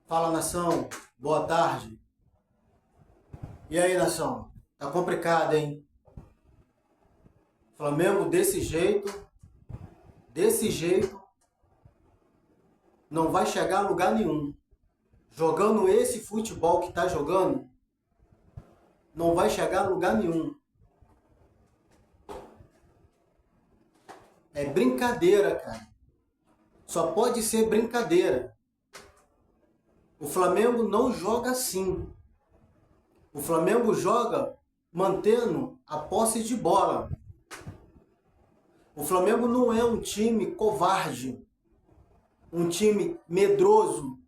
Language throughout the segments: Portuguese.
Fala, nação. Boa tarde. E aí, nação? Tá complicado, hein? Flamengo desse jeito, não vai chegar a lugar nenhum. Jogando esse futebol que tá jogando, não vai chegar a lugar nenhum. É brincadeira, cara. Só pode ser brincadeira. O Flamengo não joga assim. O Flamengo joga mantendo a posse de bola. O Flamengo não é um time covarde, um time medroso.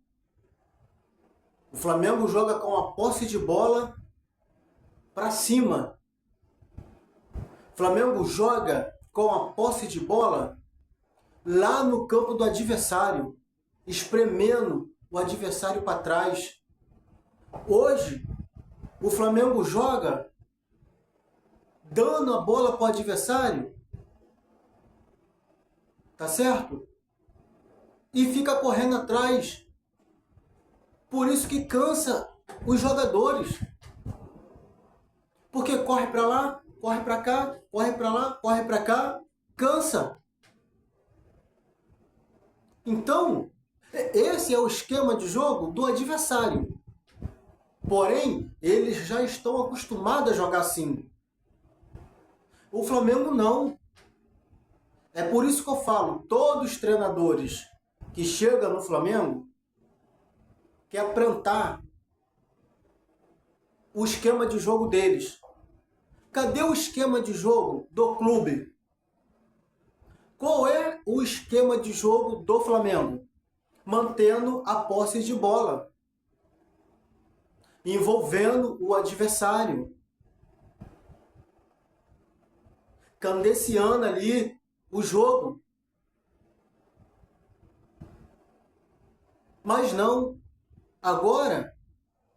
O Flamengo joga com a posse de bola para cima. O Flamengo joga com a posse de bola lá no campo do adversário, espremendo o adversário para trás. Hoje, o Flamengo joga dando a bola para o adversário, tá certo? E fica correndo atrás. Por isso que cansa os jogadores. Porque corre para lá, corre para cá, corre para lá, corre para cá, cansa. Então, esse é o esquema de jogo do adversário. Porém, eles já estão acostumados a jogar assim. O Flamengo não. É por isso que eu falo, todos os treinadores que chegam no Flamengo quer plantar o esquema de jogo deles. Cadê o esquema de jogo do clube? Qual é o esquema de jogo do Flamengo? Mantendo a posse de bola, envolvendo o adversário, cadenciando ali o jogo. Mas não. Agora,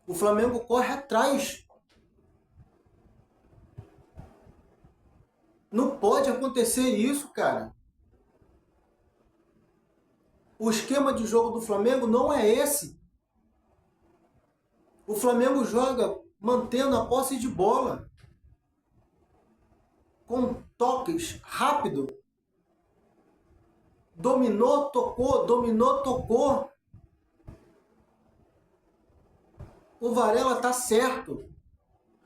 o Flamengo corre atrás. Não pode acontecer isso, cara. O esquema de jogo do Flamengo não é esse. O Flamengo joga mantendo a posse de bola, com toques rápido. Dominou, tocou, dominou, tocou. O Varela tá certo.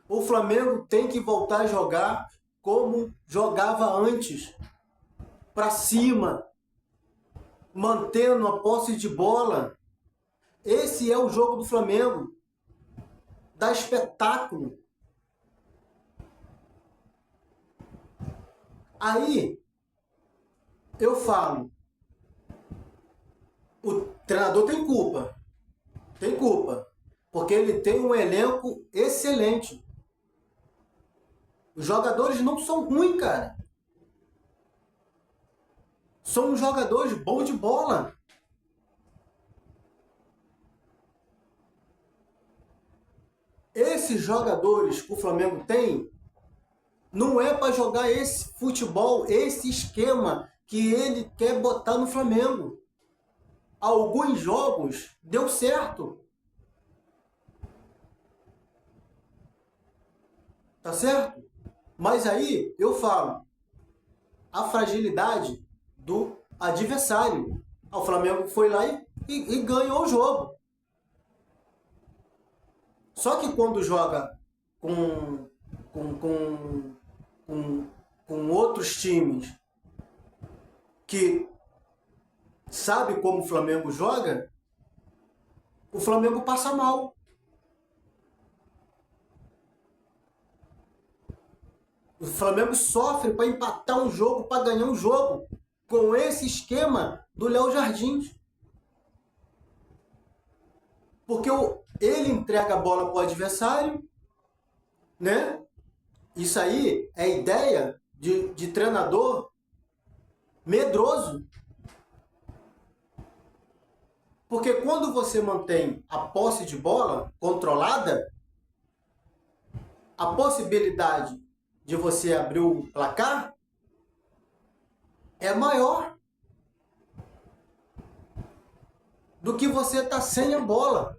O Flamengo tem que voltar a jogar como jogava antes. Para cima, mantendo a posse de bola. Esse é o jogo do Flamengo. Dá espetáculo. Aí, eu falo, o treinador tem culpa. Tem culpa. Porque ele tem um elenco excelente. Os jogadores não são ruins, cara. São jogadores bons de bola. Esses jogadores que o Flamengo tem não é para jogar esse futebol, esse esquema que ele quer botar no Flamengo. Alguns jogos deu certo. Tá certo? Mas aí eu falo, a fragilidade do adversário. O Flamengo foi lá e ganhou o jogo. Só que quando joga com, com, com, com outros times que sabe como o Flamengo joga, o Flamengo passa mal. O Flamengo sofre para empatar um jogo, para ganhar um jogo, com esse esquema do Léo Jardins. Porque ele entrega a bola para o adversário, né? Isso aí é ideia de treinador medroso. Porque quando você mantém a posse de bola controlada, a possibilidade de você abrir o placar é maior. do que você tá sem a bola.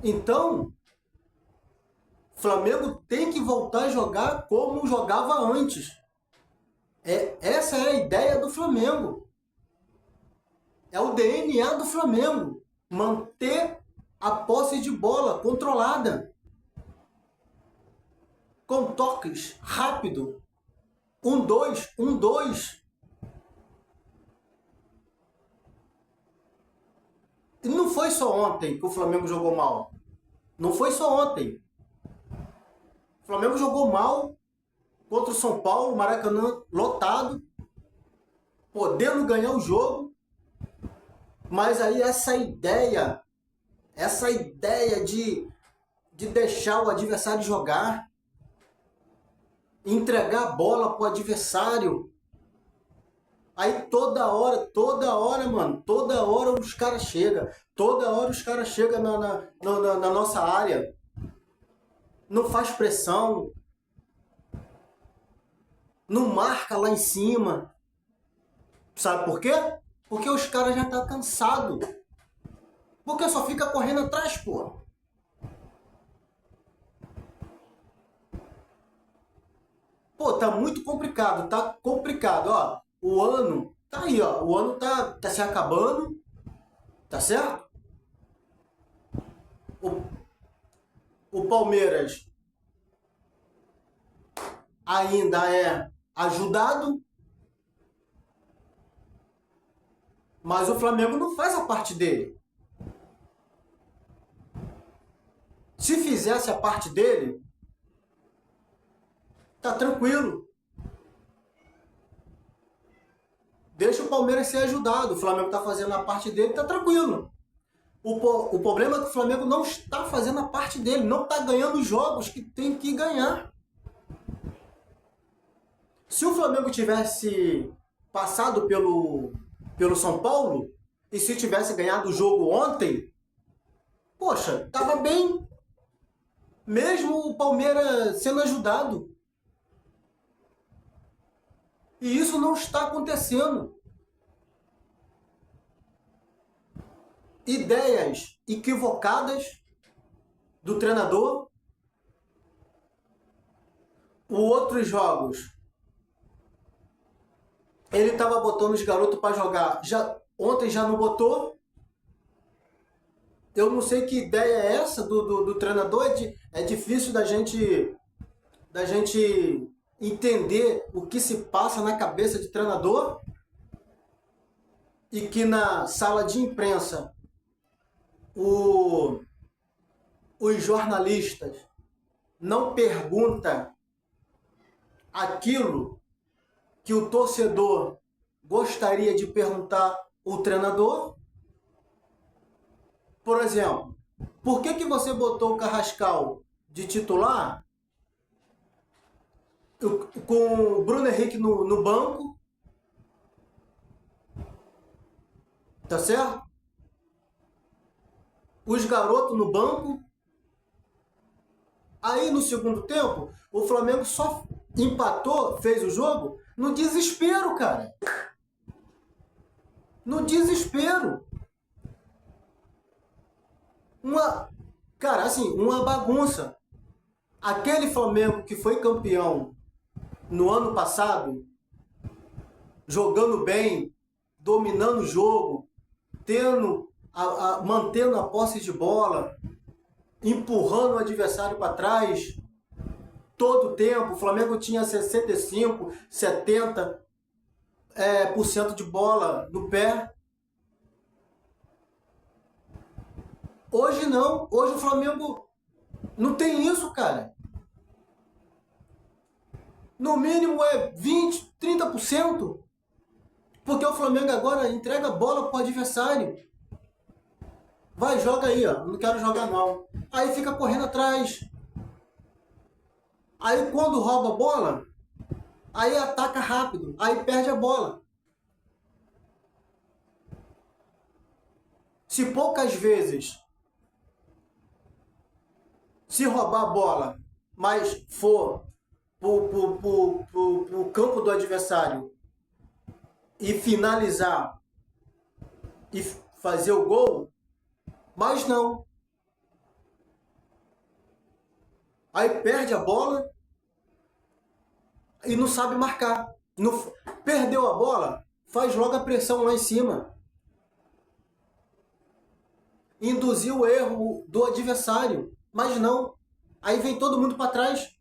Então, o Flamengo tem que voltar a jogar como jogava antes. Essa é a ideia do Flamengo. É o DNA do Flamengo. Manter a posse de bola controlada. Com toques rápido. 1-2, 1-2. E não foi só ontem que o Flamengo jogou mal. Não foi só ontem. O Flamengo jogou mal contra o São Paulo, Maracanã lotado, podendo ganhar o jogo. Mas aí essa ideia de deixar o adversário jogar, entregar a bola pro adversário. Aí toda hora, mano, toda hora os caras chegam. Toda hora os caras chegam na nossa área. Não faz pressão. Não marca lá em cima. Sabe por quê? Porque os caras já estão cansados. Porque só fica correndo atrás, pô. Pô, tá muito complicado, tá complicado, ó. O ano tá aí, ó. O ano tá se acabando, tá certo? O Palmeiras ainda é ajudado, mas o Flamengo não faz a parte dele. Se fizesse a parte dele, tá tranquilo. Deixa o Palmeiras ser ajudado. O Flamengo tá fazendo a parte dele, tá tranquilo. O problema é que o Flamengo não está fazendo a parte dele, não está ganhando os jogos que tem que ganhar. Se o Flamengo tivesse passado pelo São Paulo, e se tivesse ganhado o jogo ontem, poxa, tava bem. Mesmo o Palmeiras sendo ajudado. E isso não está acontecendo. Ideias equivocadas do treinador. Os outros jogos, ele estava botando os garotos para jogar. Ontem já não botou. Eu não sei que ideia é essa do treinador. É difícil da gente entender o que se passa na cabeça de treinador. E que na sala de imprensa os jornalistas não perguntam aquilo que o torcedor gostaria de perguntar ao treinador. Por exemplo, por que você botou o Carrascal de titular com o Bruno Henrique no banco? Tá certo? Os garotos no banco. Aí no segundo tempo, o Flamengo só empatou, fez o jogo no desespero, cara. No desespero. Cara, assim, uma bagunça. Aquele Flamengo que foi campeão no ano passado, jogando bem, dominando o jogo, mantendo a posse de bola, empurrando o adversário para trás, todo o tempo. O Flamengo tinha 65, 70% de bola no pé. Hoje não. Hoje o Flamengo não tem isso, cara. No mínimo é 20, 30%. Porque o Flamengo agora entrega a bola pro adversário. Vai, joga aí, ó. Não quero jogar não. Aí fica correndo atrás. Aí quando rouba a bola, aí ataca rápido. Aí perde a bola. Se poucas vezes se roubar a bola, mas for pro campo do adversário e finalizar e fazer o gol, mas não. Aí perde a bola e não sabe marcar. Perdeu a bola, faz logo a pressão lá em cima. Induziu o erro do adversário, mas não. Aí vem todo mundo para trás.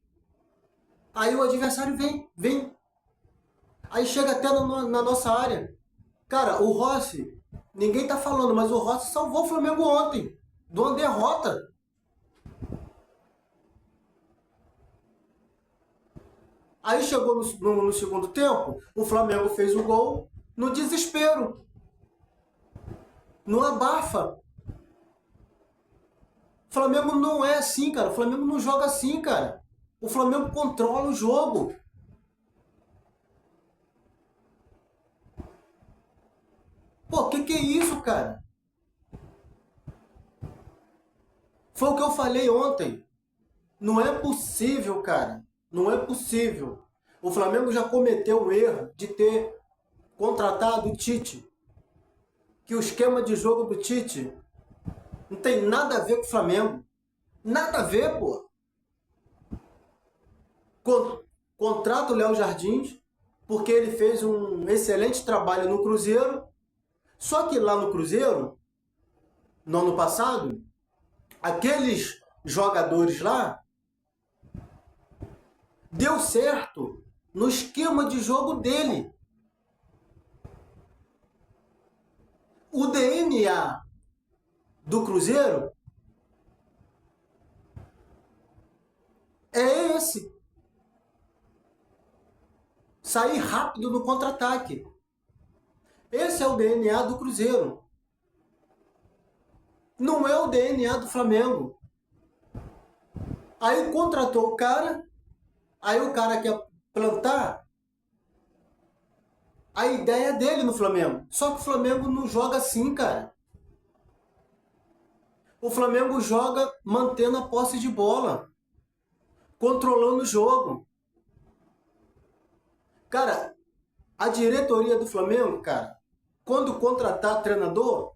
Aí o adversário vem. Aí chega até na nossa área. Cara, o Rossi, ninguém tá falando, mas o Rossi salvou o Flamengo ontem, de uma derrota. Aí chegou no segundo tempo, o Flamengo fez o gol no desespero, no abafa. O Flamengo não é assim, cara. O Flamengo não joga assim, cara. O Flamengo controla o jogo. Pô, que é isso, cara? Foi o que eu falei ontem. Não é possível, cara. Não é possível. O Flamengo já cometeu o erro de ter contratado o Tite. Que o esquema de jogo do Tite não tem nada a ver com o Flamengo. Nada a ver, pô. Contrata o Léo Jardins, porque ele fez um excelente trabalho no Cruzeiro. Só que lá no Cruzeiro, no ano passado, aqueles jogadores lá deu certo no esquema de jogo dele. O DNA do Cruzeiro é esse. Sair rápido no contra-ataque. Esse é o DNA do Cruzeiro. Não é o DNA do Flamengo. Aí contratou o cara, aí o cara quer plantar a ideia dele no Flamengo. Só que o Flamengo não joga assim, cara. O Flamengo joga mantendo a posse de bola, controlando o jogo. Cara, a diretoria do Flamengo, cara, quando contratar treinador,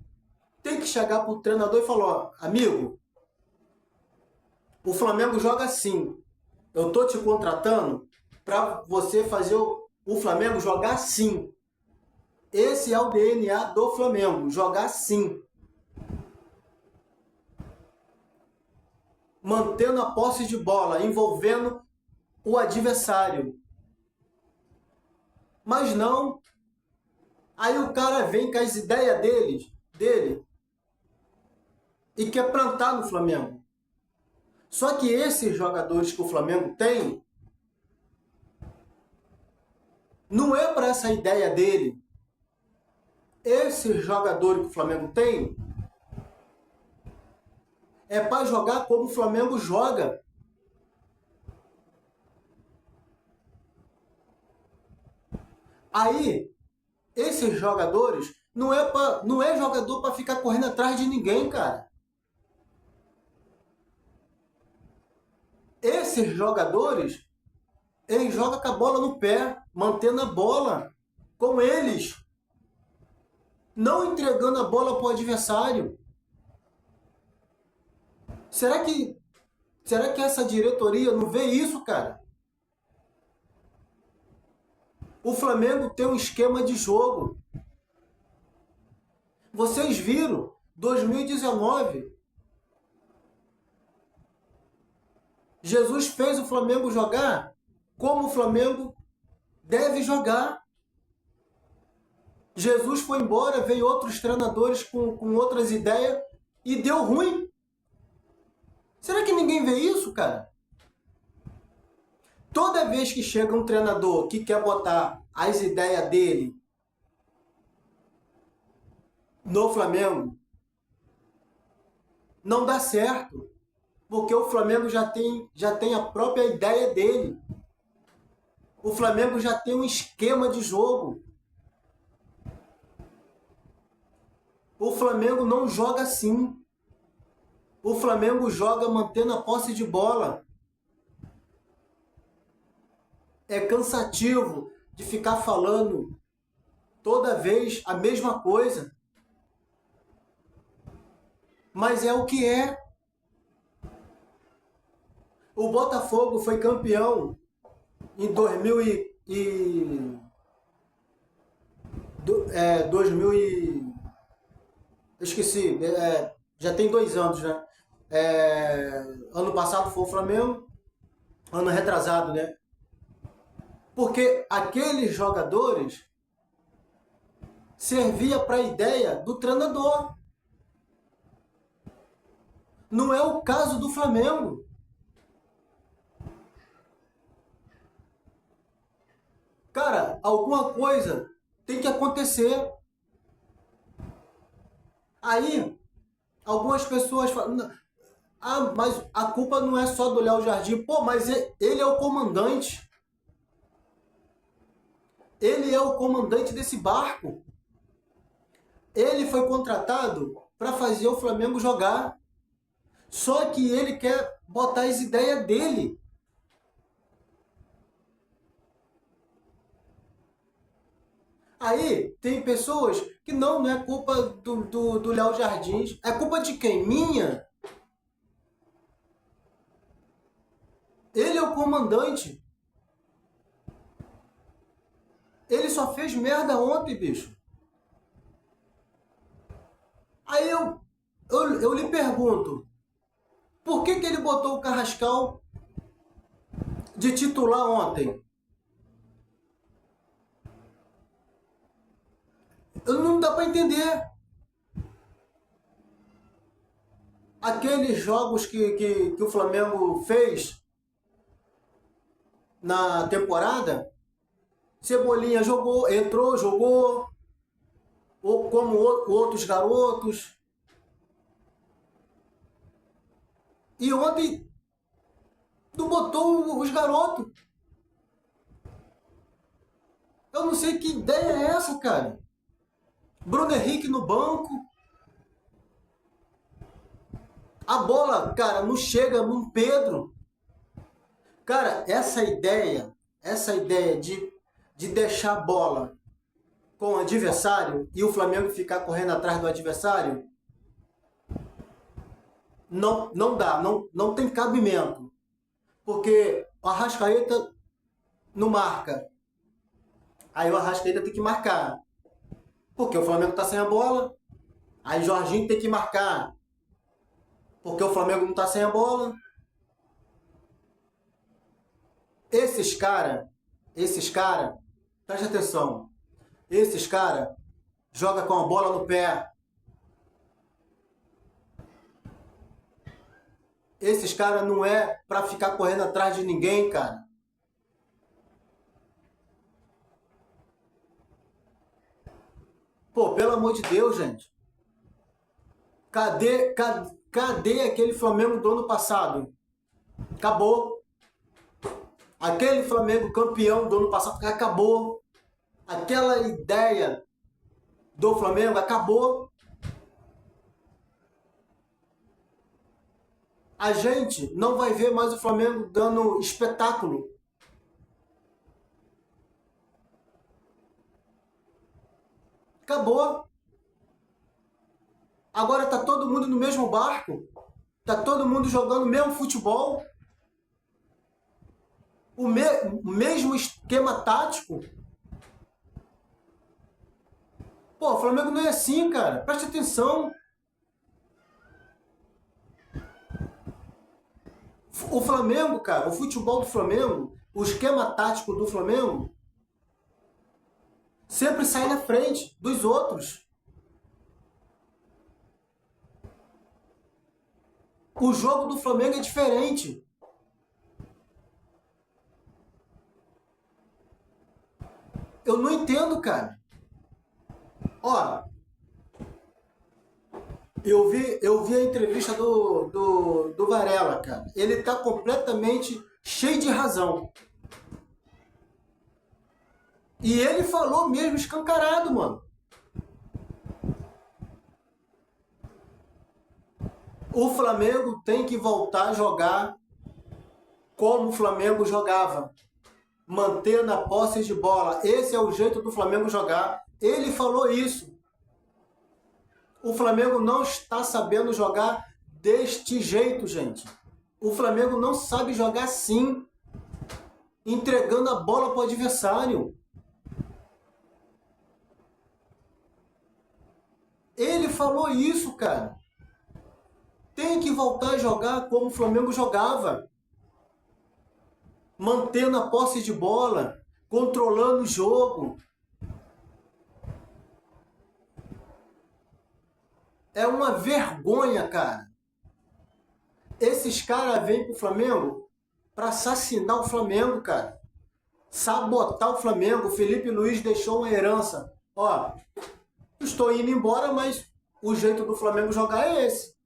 tem que chegar pro treinador e falar, ó, amigo, o Flamengo joga assim. Eu tô te contratando para você fazer o Flamengo jogar assim. Esse é o DNA do Flamengo, jogar assim. Mantendo a posse de bola, envolvendo o adversário. Mas não. Aí o cara vem com as ideias dele e quer plantar no Flamengo. Só que esses jogadores que o Flamengo tem não é para essa ideia dele. Esses jogadores que o Flamengo tem é para jogar como o Flamengo joga. Aí, esses jogadores não é jogador para ficar correndo atrás de ninguém, cara. Esses jogadores, eles jogam com a bola no pé, mantendo a bola com eles, não entregando a bola para o adversário. Será que essa diretoria não vê isso, cara? O Flamengo tem um esquema de jogo. Vocês viram, 2019, Jesus fez o Flamengo jogar como o Flamengo deve jogar. Jesus foi embora, veio outros treinadores com outras ideias e deu ruim. Será que ninguém vê isso, cara? Toda vez que chega um treinador que quer botar as ideias dele no Flamengo, não dá certo. Porque o Flamengo já tem a própria ideia dele. O Flamengo já tem um esquema de jogo. O Flamengo não joga assim. O Flamengo joga mantendo a posse de bola. É cansativo de ficar falando toda vez a mesma coisa. Mas é o que é. O Botafogo foi campeão em 2000 eu esqueci, já tem 2 anos, né? Ano passado foi o Flamengo, ano retrasado, né? Porque aqueles jogadores servia para a ideia do treinador. Não é o caso do Flamengo. Cara, alguma coisa tem que acontecer. Aí, algumas pessoas falam, ah, mas a culpa não é só do Léo Jardim. Pô, mas ele é o comandante. Ele é o comandante desse barco. Ele foi contratado para fazer o Flamengo jogar. Só que ele quer botar as ideias dele. Aí tem pessoas que não é culpa do Léo Jardins. É culpa de quem? Minha? Ele é o comandante. Ele só fez merda ontem, bicho. Aí eu lhe pergunto, por que ele botou o Carrascal de titular ontem? Não dá para entender. Aqueles jogos que o Flamengo fez na temporada, Cebolinha jogou, entrou, jogou, ou como outros garotos. E ontem não botou os garotos. Eu não sei que ideia é essa, cara. Bruno Henrique no banco. A bola, cara, não chega no Pedro. Cara, essa ideia de deixar a bola com o adversário e o Flamengo ficar correndo atrás do adversário, não dá, não tem cabimento. Porque o Arrascaeta não marca. Aí o Arrascaeta tem que marcar. Porque o Flamengo tá sem a bola. Aí Jorginho tem que marcar. Porque o Flamengo não tá sem a bola. Esses cara, preste atenção. Esses cara joga com a bola no pé. Esses cara não é pra ficar correndo atrás de ninguém, cara. Pô, pelo amor de Deus, gente. Cadê aquele Flamengo do ano passado? Acabou. Aquele Flamengo campeão do ano passado acabou. Aquela ideia do Flamengo acabou. A gente não vai ver mais o Flamengo dando espetáculo. Acabou. Agora tá todo mundo no mesmo barco. Tá todo mundo jogando o mesmo futebol. O mesmo esquema tático. Pô, o Flamengo não é assim, cara. Preste atenção. O Flamengo, cara, o futebol do Flamengo, o esquema tático do Flamengo, sempre sai na frente dos outros. O jogo do Flamengo é diferente. Eu não entendo, cara. Ó, eu vi a entrevista do Varela, cara. Ele tá completamente cheio de razão. E ele falou mesmo escancarado, mano. O Flamengo tem que voltar a jogar como o Flamengo jogava. mantendo a posse de bola. Esse é o jeito do Flamengo jogar. Ele falou isso. O Flamengo não está sabendo jogar deste jeito, gente. O Flamengo não sabe jogar assim, entregando a bola para o adversário. Ele falou isso, cara. Tem que voltar a jogar como o Flamengo jogava. Mantendo a posse de bola, controlando o jogo. É uma vergonha, cara. Esses caras vêm pro Flamengo para assassinar o Flamengo, cara. Sabotar o Flamengo. O Felipe Luiz deixou uma herança. Ó, estou indo embora, mas o jeito do Flamengo jogar é esse.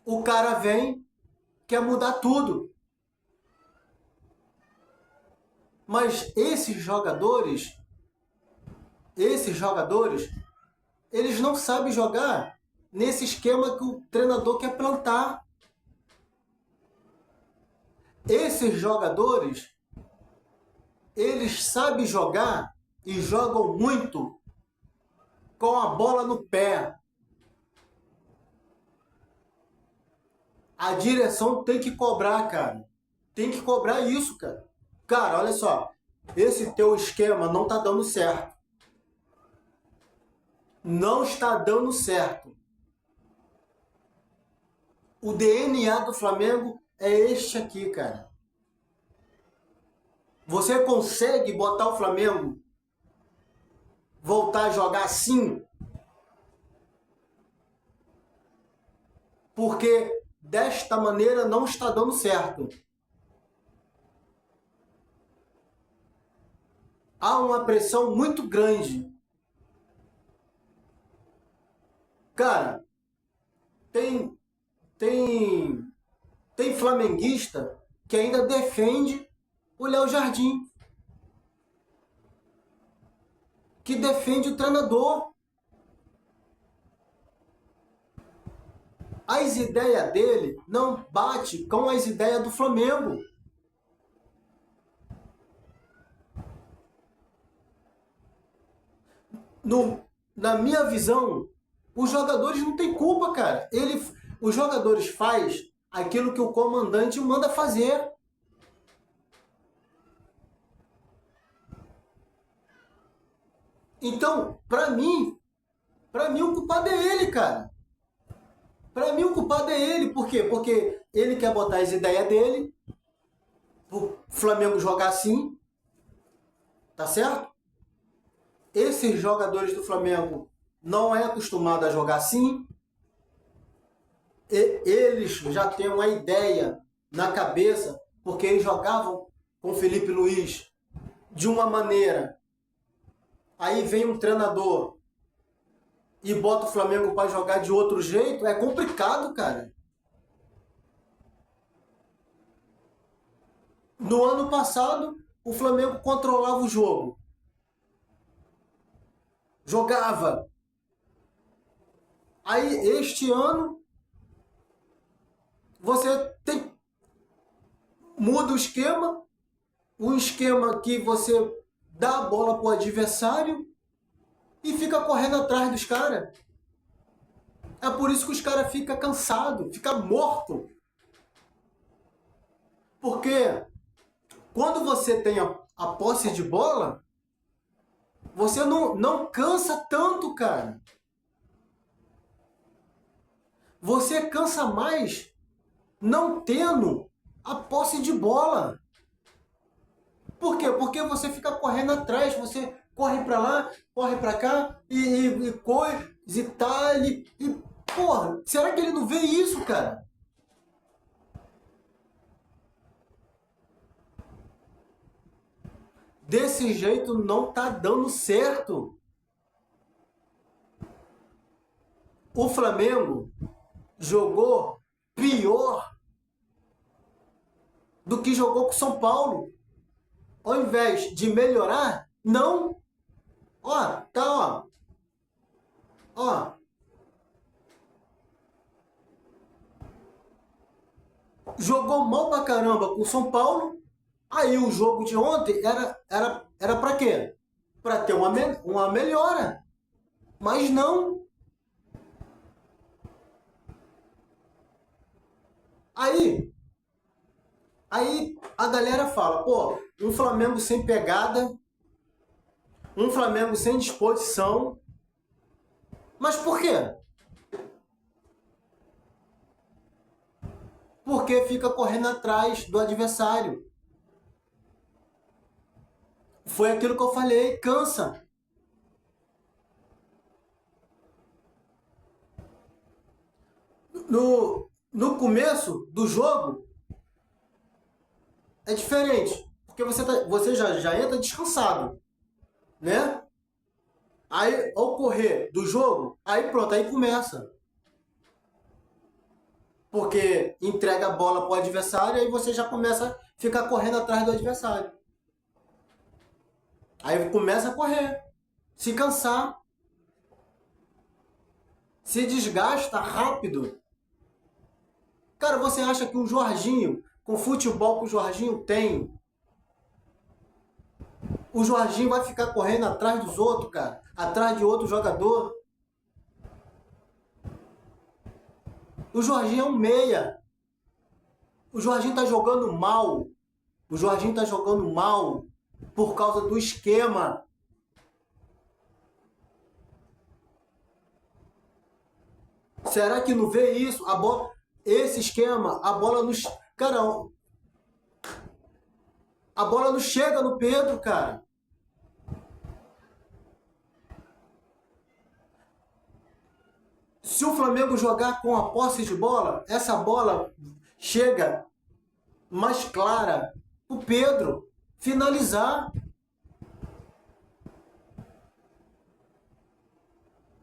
O cara vem, quer mudar tudo. Mas esses jogadores, eles não sabem jogar nesse esquema que o treinador quer plantar. Esses jogadores, eles sabem jogar e jogam muito com a bola no pé. A direção tem que cobrar, cara. Tem que cobrar isso, cara. Cara, olha só. Esse teu esquema não tá dando certo. Não está dando certo. O DNA do Flamengo é este aqui, cara. Você consegue botar o Flamengo voltar a jogar assim? Porque desta maneira não está dando certo. Há uma pressão muito grande. Cara, tem flamenguista que ainda defende o Léo Jardim, que defende o treinador. As ideias dele não batem com as ideias do Flamengo. Na minha visão, os jogadores não têm culpa, cara. Os jogadores fazem aquilo que o comandante manda fazer. Então, pra mim o culpado é ele, cara. Pra mim o culpado é ele. Por quê? Porque ele quer botar as ideias dele, o Flamengo jogar assim, tá certo? Esses jogadores do Flamengo não é acostumado a jogar assim. Eles já têm uma ideia na cabeça, porque eles jogavam com o Felipe Luiz de uma maneira. Aí vem um treinador e bota o Flamengo para jogar de outro jeito. É complicado, cara. No ano passado, o Flamengo controlava o jogo. Jogava. Aí, este ano, você muda o esquema, um esquema que você dá a bola pro adversário e fica correndo atrás dos caras. É por isso que os caras ficam cansados, ficam mortos. Porque quando você tem a posse de bola, você não cansa tanto, cara. Você cansa mais não tendo a posse de bola. Por quê? Porque você fica correndo atrás, você corre pra lá, corre pra cá, e coisa e tal, e porra, será que ele não vê isso, cara? Desse jeito não tá dando certo. O Flamengo jogou pior do que jogou com o São Paulo. Ao invés de melhorar, não. Ó, tá, ó. Ó. jogou mal pra caramba com o São Paulo. Aí o jogo de ontem era para quê? Para ter uma melhora. Mas não. Aí, aí a galera fala, pô, um Flamengo sem pegada, um Flamengo sem disposição. Mas por quê? Porque fica correndo atrás do adversário. Foi aquilo que eu falei, cansa. No começo do jogo é diferente, porque você já entra descansado, né? Aí, ao correr do jogo, aí pronto, aí começa. Porque entrega a bola para o adversário e aí você já começa a ficar correndo atrás do adversário. Aí começa a correr, se cansar, se desgasta rápido. Cara, você acha que o Jorginho, com o futebol que o Jorginho tem, o Jorginho vai ficar correndo atrás dos outros, cara? Atrás de outro jogador? O Jorginho é um meia. O Jorginho tá jogando mal. O Jorginho tá jogando mal por causa do esquema. Será que não vê isso? A bola, esse esquema, a bola não, cara, a bola não chega no Pedro, cara. Se o Flamengo jogar com a posse de bola, essa bola chega mais clara o Pedro finalizar.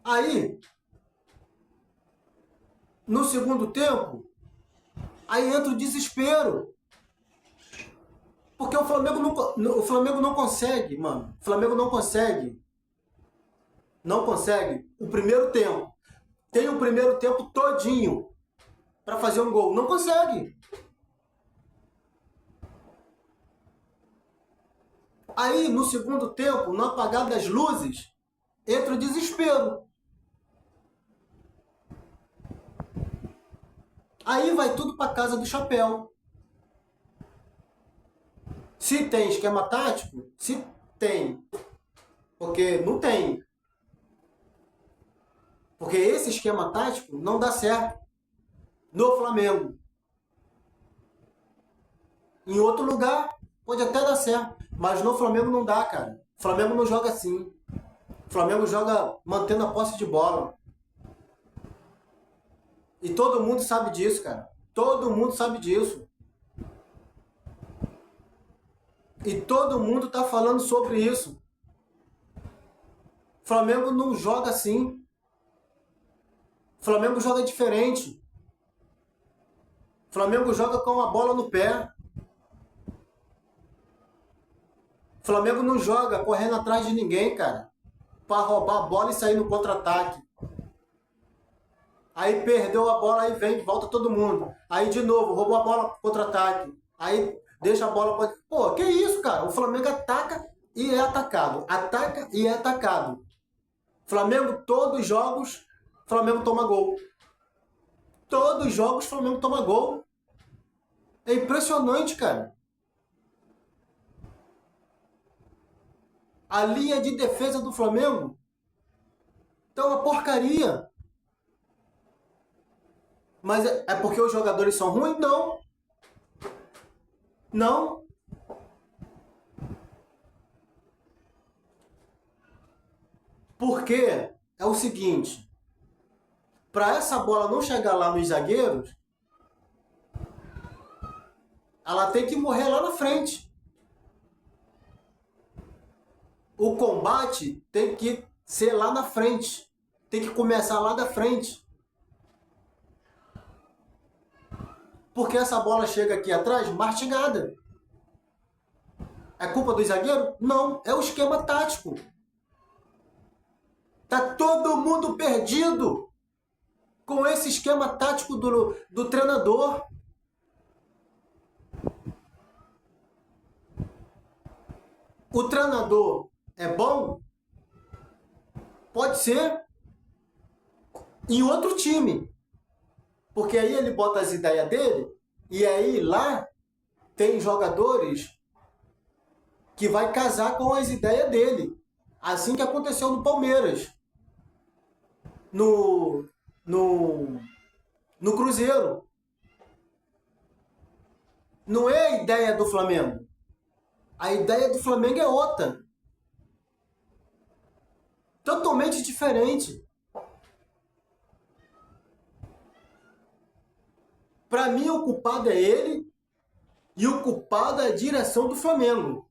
Aí, no segundo tempo, aí entra o desespero. Porque o Flamengo não consegue, mano. O Flamengo não consegue. Não consegue o primeiro tempo. Tem o primeiro tempo todinho para fazer um gol. Não consegue. Aí, no segundo tempo, no apagar das luzes, entra o desespero. Aí vai tudo para casa do chapéu. Se tem esquema tático, se tem. Porque não tem. Porque esse esquema tático não dá certo no Flamengo. Em outro lugar, pode até dar certo. Mas no Flamengo não dá, cara. O Flamengo não joga assim. O Flamengo joga mantendo a posse de bola. E todo mundo sabe disso, cara. Todo mundo sabe disso. E todo mundo tá falando sobre isso. O Flamengo não joga assim. O Flamengo joga diferente. O Flamengo joga com a bola no pé. O Flamengo não joga correndo atrás de ninguém, cara. Para roubar a bola e sair no contra-ataque. Aí perdeu a bola, aí vem, volta todo mundo. Aí de novo, roubou a bola, contra-ataque. Aí deixa a bola... Pô, que isso, cara? O Flamengo ataca e é atacado. Ataca e é atacado. Flamengo, todos os jogos, Flamengo toma gol. Todos os jogos, Flamengo toma gol. É impressionante, cara. A linha de defesa do Flamengo tá uma porcaria. Mas é porque os jogadores são ruins? Não. Não. Porque é o seguinte, para essa bola não chegar lá nos zagueiros, ela tem que morrer lá na frente. O combate tem que ser lá na frente. Tem que começar lá da frente. Porque essa bola chega aqui atrás mastigada. É culpa do zagueiro? Não, é o esquema tático. Tá todo mundo perdido com esse esquema tático do treinador. O treinador é bom? Pode ser em outro time. Porque aí ele bota as ideias dele e aí lá tem jogadores que vai casar com as ideias dele. Assim que aconteceu no Palmeiras. No, no, no Cruzeiro. Não é a ideia do Flamengo. A ideia do Flamengo é outra. Totalmente diferente. Para mim, o culpado é ele e o culpado é a direção do Flamengo,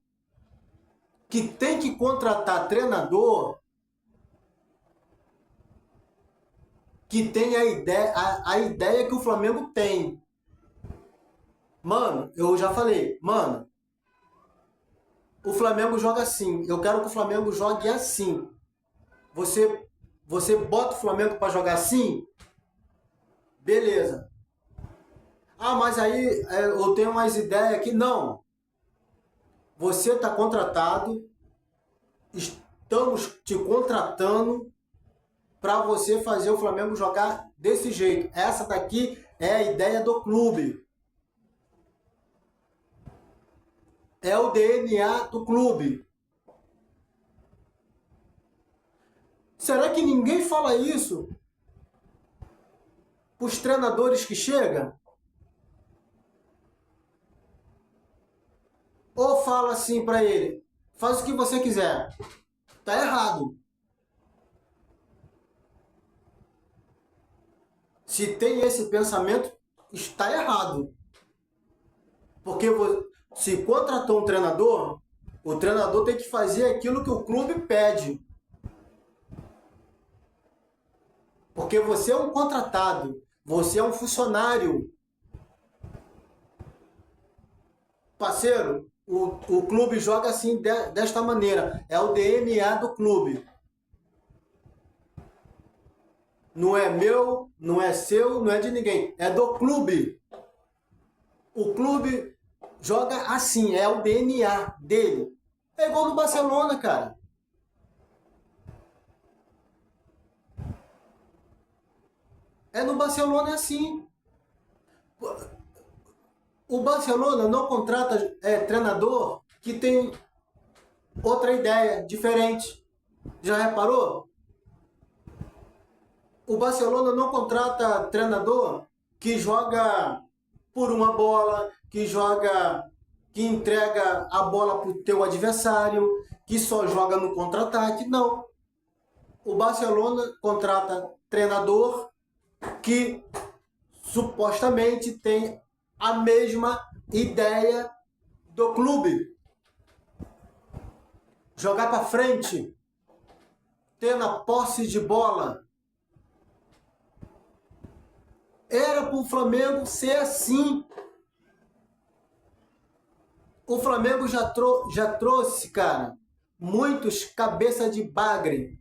que tem que contratar treinador que tem a ideia que o Flamengo tem. Mano, eu já falei, mano, o Flamengo joga assim. Eu quero que o Flamengo jogue assim. Você bota o Flamengo para jogar assim? Beleza. Ah, mas aí eu tenho umas ideias aqui. Não. Você está contratado. Estamos te contratando para você fazer o Flamengo jogar desse jeito. Essa daqui é a ideia do clube. É o DNA do clube. Será que ninguém fala isso para os treinadores que chegam? Ou fala assim para ele, faz o que você quiser. Tá errado. Se tem esse pensamento, está errado. Porque se contratou um treinador, o treinador tem que fazer aquilo que o clube pede. Porque você é um contratado, você é um funcionário. Parceiro, o clube joga assim, desta maneira. É o DNA do clube. Não é meu, não é seu, não é de ninguém. É do clube. O clube joga assim, é o DNA dele. É igual no Barcelona, cara. No Barcelona é assim. O Barcelona não contrata treinador que tem outra ideia, diferente. Já reparou? O Barcelona não contrata treinador que joga por uma bola, que entrega a bola para o teu adversário, que só joga no contra-ataque. Não. O Barcelona contrata treinador que supostamente tem a mesma ideia do clube. Jogar para frente, ter na posse de bola. Era para o Flamengo ser assim. O Flamengo já trouxe, cara, muitos cabeça de bagre.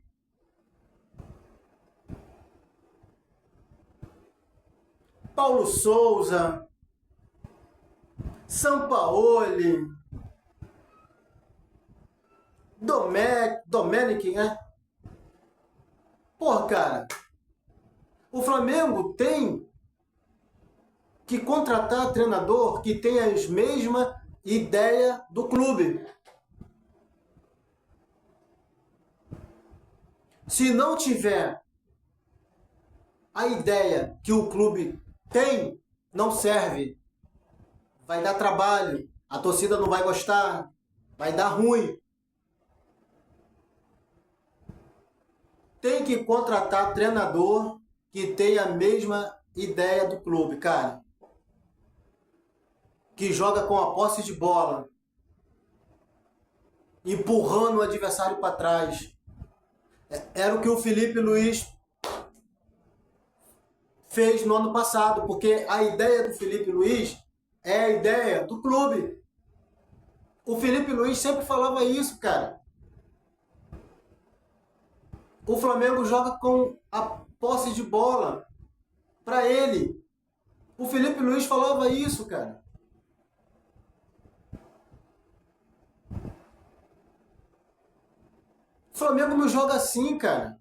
Paulo Souza, Sampaoli, Domenic, né? Pô, cara, o Flamengo tem que contratar treinador que tenha as mesmas ideias do clube. Se não tiver a ideia que o clube tem, não serve. Vai dar trabalho, a torcida não vai gostar, vai dar ruim. Tem que contratar treinador que tenha a mesma ideia do clube, cara. Que joga com a posse de bola, empurrando o adversário para trás. Era o que o Felipe Luiz fez no ano passado, porque a ideia do Felipe Luiz é a ideia do clube. O Felipe Luiz sempre falava isso, cara. O Flamengo joga com a posse de bola para ele. O Felipe Luiz falava isso, cara. Flamengo não joga assim, cara.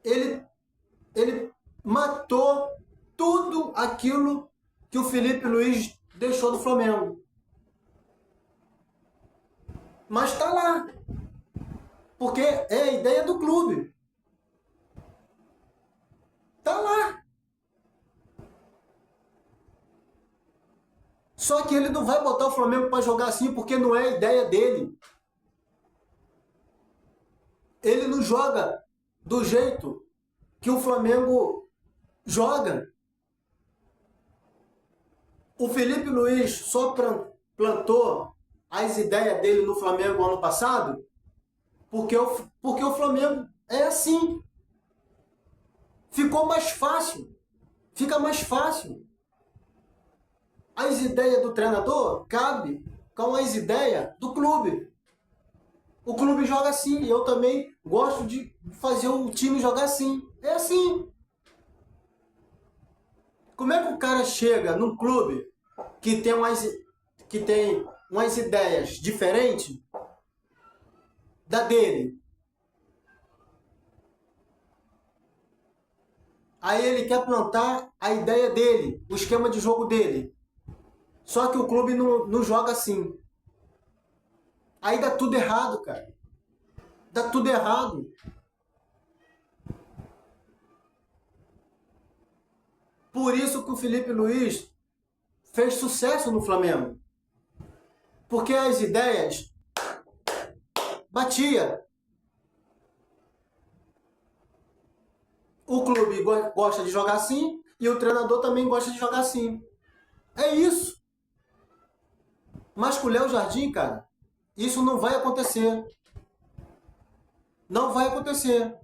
Ele matou tudo aquilo que o Felipe Luiz deixou do Flamengo. Mas tá lá. Porque é a ideia do clube. Tá lá. Só que ele não vai botar o Flamengo para jogar assim porque não é a ideia dele. Ele não joga do jeito que o Flamengo joga. O Felipe Luiz só plantou as ideias dele no Flamengo ano passado porque o Flamengo é assim. Ficou mais fácil. Fica mais fácil. As ideias do treinador cabem com as ideias do clube. O clube joga assim, e eu também gosto de fazer o time jogar assim. É assim. Como é que o cara chega num clube que tem umas ideias diferentes da dele? Aí ele quer plantar a ideia dele, o esquema de jogo dele. Só que o clube não joga assim. Aí dá tudo errado, cara. Dá tudo errado. Por isso que o Felipe Luiz fez sucesso no Flamengo. Porque as ideias batia. O clube gosta de jogar assim e o treinador também gosta de jogar assim. É isso. Mas com o Léo Jardim, cara, isso não vai acontecer. Não vai acontecer.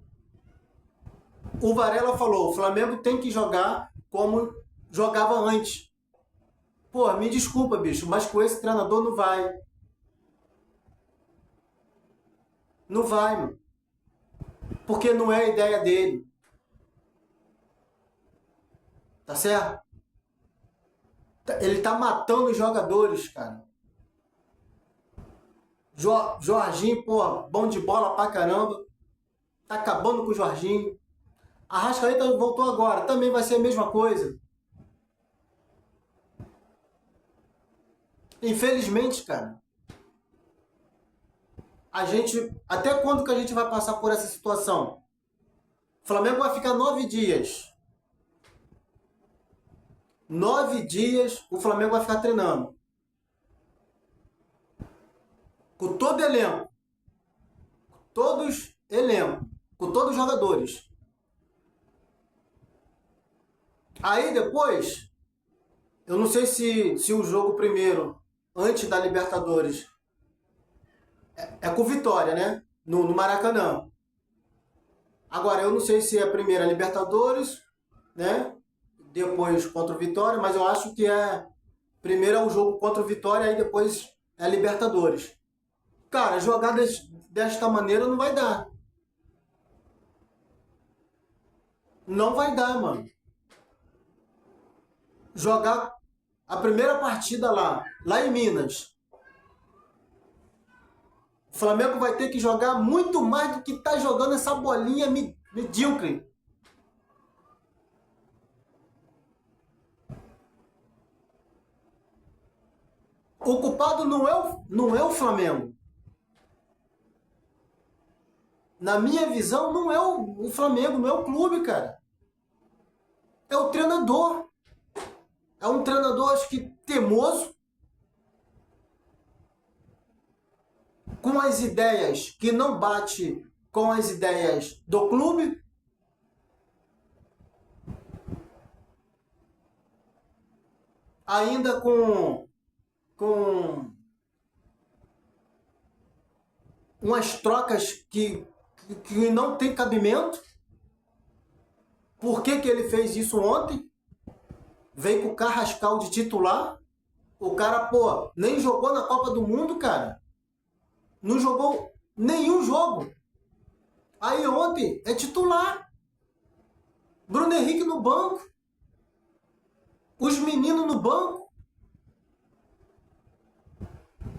O Varela falou, o Flamengo tem que jogar como jogava antes. Pô, me desculpa, bicho, mas com esse treinador não vai. Não vai, mano. Porque não é a ideia dele. Tá certo? Ele tá matando os jogadores, cara. Jorginho, pô, bom de bola pra caramba. Tá acabando com o Jorginho. Arrascaeta voltou agora, também vai ser a mesma coisa. Infelizmente, cara, até quando que a gente vai passar por essa situação? O Flamengo vai ficar 9 dias. 9 dias o Flamengo vai ficar treinando. Com todo elenco. Com todos os jogadores. Aí depois, eu não sei se o jogo primeiro, antes da Libertadores, é com Vitória, né? No Maracanã. Agora, eu não sei se é a primeira Libertadores, né? Depois contra o Vitória, mas eu acho que primeiro é o jogo contra o Vitória, aí depois é a Libertadores. Cara, jogar desta maneira não vai dar. Não vai dar, mano. Jogar a primeira partida lá em Minas. O Flamengo vai ter que jogar muito mais do que tá jogando essa bolinha medíocre. O culpado não é o Flamengo. Na minha visão, não é o Flamengo, não é o clube, cara. É o treinador. É um treinador, acho que teimoso, com as ideias que não bate com as ideias do clube. Ainda com umas trocas que não tem cabimento. Por que ele fez isso ontem? Veio com o Carrascal de titular. O cara, pô, nem jogou na Copa do Mundo, cara. Não jogou nenhum jogo. Aí ontem é titular. Bruno Henrique no banco. Os meninos no banco.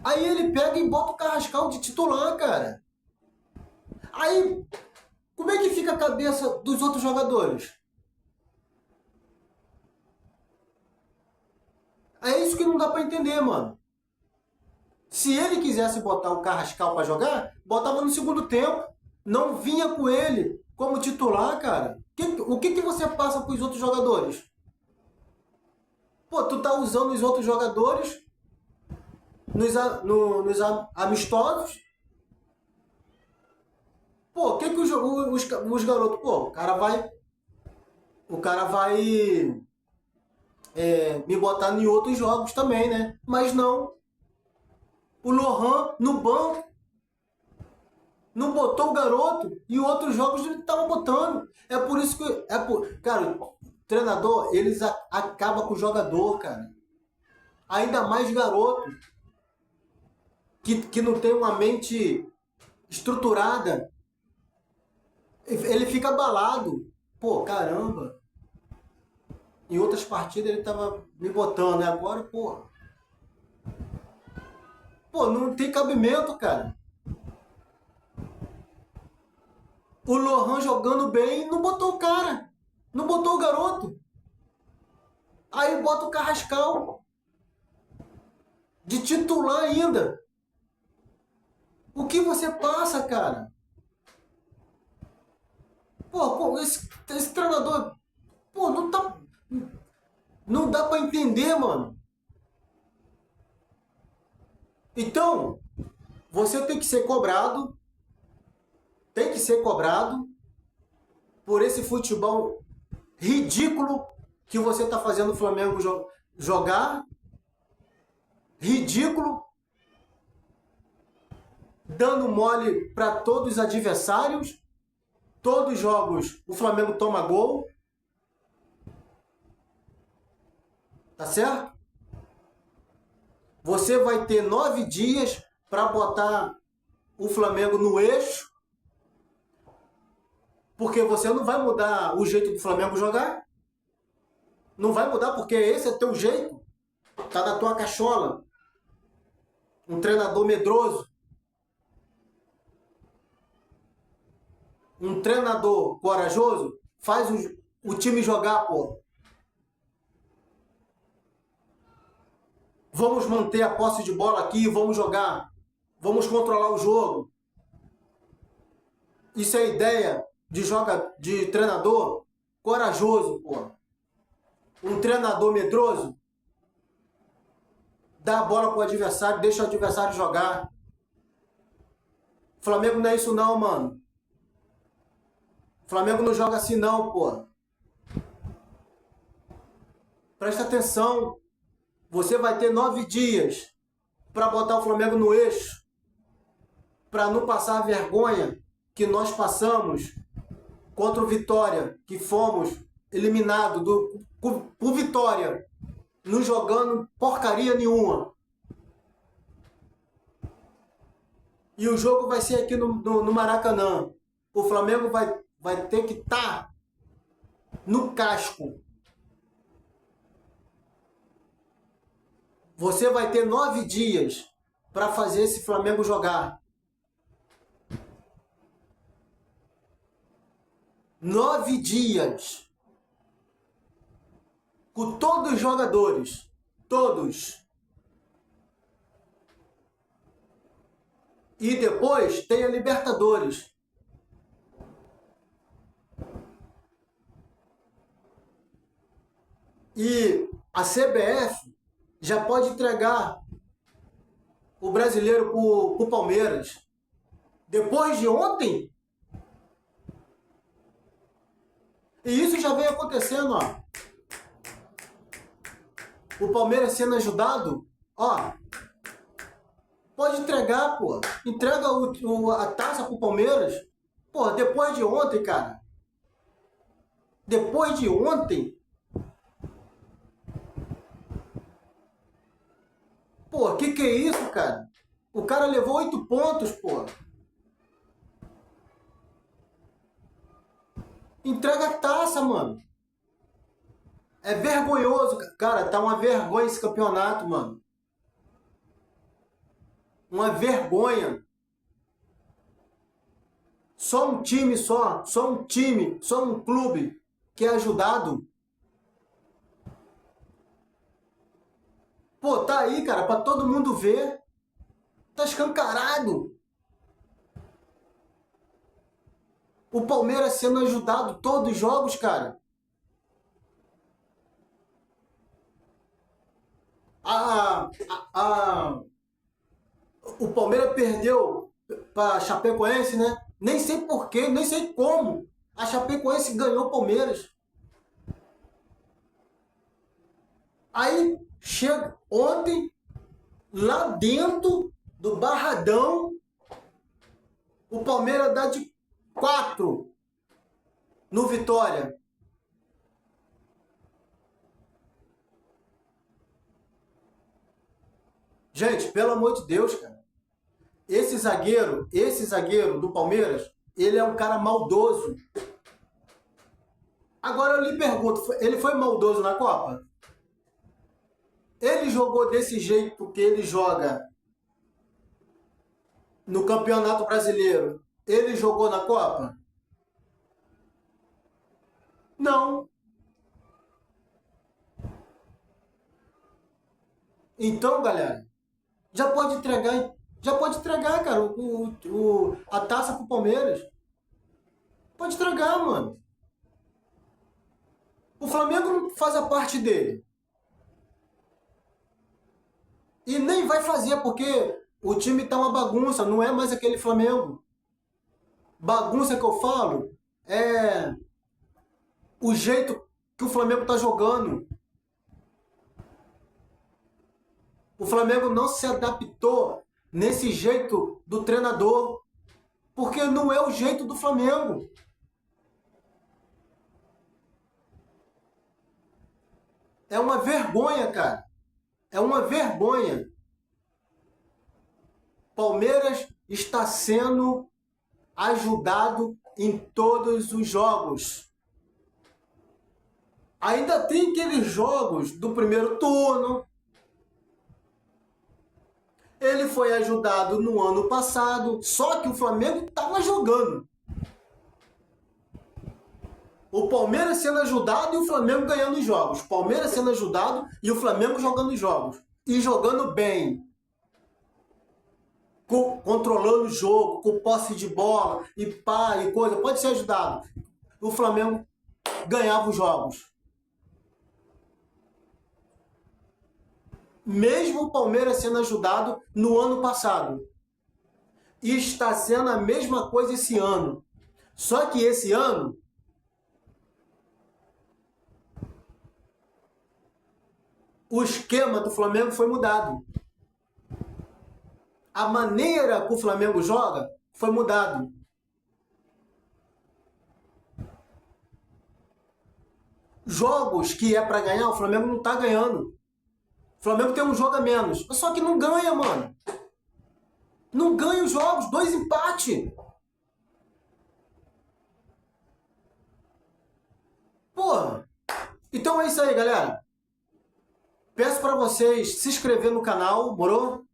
Aí ele pega e bota o Carrascal de titular, cara. Aí, como é que fica a cabeça dos outros jogadores? É isso que não dá pra entender, mano. Se ele quisesse botar o Carrascal pra jogar, botava no segundo tempo. Não vinha com ele como titular, cara. O que você passa pros outros jogadores? Pô, tu tá usando os outros jogadores nos amistosos. Pô, o que os garotos... Pô, o cara vai me botar em outros jogos também, né? Mas não. O Lohan no banco não botou o garoto e outros jogos ele tava botando. É por isso que... cara, o treinador, eles acaba com o jogador, cara. Ainda mais garoto que não tem uma mente estruturada. Ele fica abalado. Pô, caramba. Em outras partidas ele tava me botando, né? Agora, pô. Pô, não tem cabimento, cara. O Lohan jogando bem, não botou o cara. Não botou o garoto. Aí bota o Carrascal. De titular ainda. O que você passa, cara? Pô, esse treinador... Pô, não tá... Não dá pra entender, mano. Então, você tem que ser cobrado. Tem que ser cobrado por esse futebol ridículo que você tá fazendo o Flamengo jogar. Ridículo. Dando mole para todos os adversários. Todos os jogos o Flamengo toma gol. Tá certo? Você vai ter 9 dias para botar o Flamengo no eixo. Porque você não vai mudar o jeito do Flamengo jogar. Não vai mudar porque esse é teu jeito. Tá na tua cachola. Um treinador medroso. Um treinador corajoso faz o time jogar, pô. Vamos manter a posse de bola aqui, vamos jogar. Vamos controlar o jogo. Isso é ideia de treinador corajoso, pô. Um treinador medroso dá a bola pro adversário, deixa o adversário jogar. Flamengo não é isso não, mano. Flamengo não joga assim não, pô. Presta atenção. Você vai ter 9 dias para botar o Flamengo no eixo. Para não passar a vergonha que nós passamos contra o Vitória, que fomos eliminados por Vitória, não jogando porcaria nenhuma. E o jogo vai ser aqui no Maracanã. O Flamengo vai ter que estar no casco. Você vai ter 9 dias para fazer esse Flamengo jogar. 9 dias. Com todos os jogadores. Todos. E depois tem a Libertadores. E a CBF já pode entregar o brasileiro pro Palmeiras. Depois de ontem. E isso já vem acontecendo, ó. O Palmeiras sendo ajudado, ó. Pode entregar, pô. Entrega a taça pro Palmeiras. Pô, depois de ontem, cara. Depois de ontem. Pô, que é isso, cara? O cara levou 8 pontos, pô. Entrega a taça, mano. É vergonhoso, cara. Tá uma vergonha esse campeonato, mano. Uma vergonha. Só um time só um time, só um clube que é ajudado. Pô, tá aí, cara, pra todo mundo ver. Tá escancarado. O Palmeiras sendo ajudado todos os jogos, cara. O Palmeiras perdeu para Chapecoense, né? Nem sei porquê, nem sei como. A Chapecoense ganhou o Palmeiras. Aí chega ontem, lá dentro do Barradão, o Palmeiras dá de 4 no Vitória. Gente, pelo amor de Deus, cara. Esse zagueiro do Palmeiras, ele é um cara maldoso. Agora eu lhe pergunto, ele foi maldoso na Copa? Ele jogou desse jeito que ele joga no Campeonato Brasileiro? Ele jogou na Copa? Não. Então, galera, já pode entregar, cara, a taça pro Palmeiras. Pode entregar, mano. O Flamengo não faz a parte dele. E nem vai fazer, porque o time tá uma bagunça, não é mais aquele Flamengo. Bagunça que eu falo é o jeito que o Flamengo tá jogando. O Flamengo não se adaptou nesse jeito do treinador, porque não é o jeito do Flamengo. É uma vergonha, cara. É uma vergonha. Palmeiras está sendo ajudado em todos os jogos. Ainda tem aqueles jogos do primeiro turno. Ele foi ajudado no ano passado, só que o Flamengo estava jogando. O Palmeiras sendo ajudado e o Flamengo ganhando os jogos. Palmeiras sendo ajudado e o Flamengo jogando os jogos. E jogando bem. Controlando o jogo, com posse de bola e pá e coisa. Pode ser ajudado. O Flamengo ganhava os jogos. Mesmo o Palmeiras sendo ajudado no ano passado. E está sendo a mesma coisa esse ano. Só que esse ano o esquema do Flamengo foi mudado. A maneira que o Flamengo joga foi mudado. Jogos que é para ganhar, o Flamengo não tá ganhando. O Flamengo tem um jogo a menos. Só que não ganha, mano. Não ganha os jogos, 2 empates. Porra. Então é isso aí, galera. Peço para vocês se inscrever no canal, morou?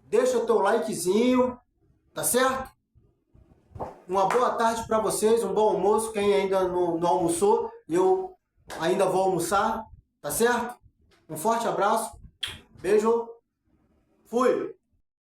Deixa o teu likezinho, tá certo? Uma boa tarde para vocês, um bom almoço. Quem ainda não almoçou, eu ainda vou almoçar, tá certo? Um forte abraço, beijo, fui!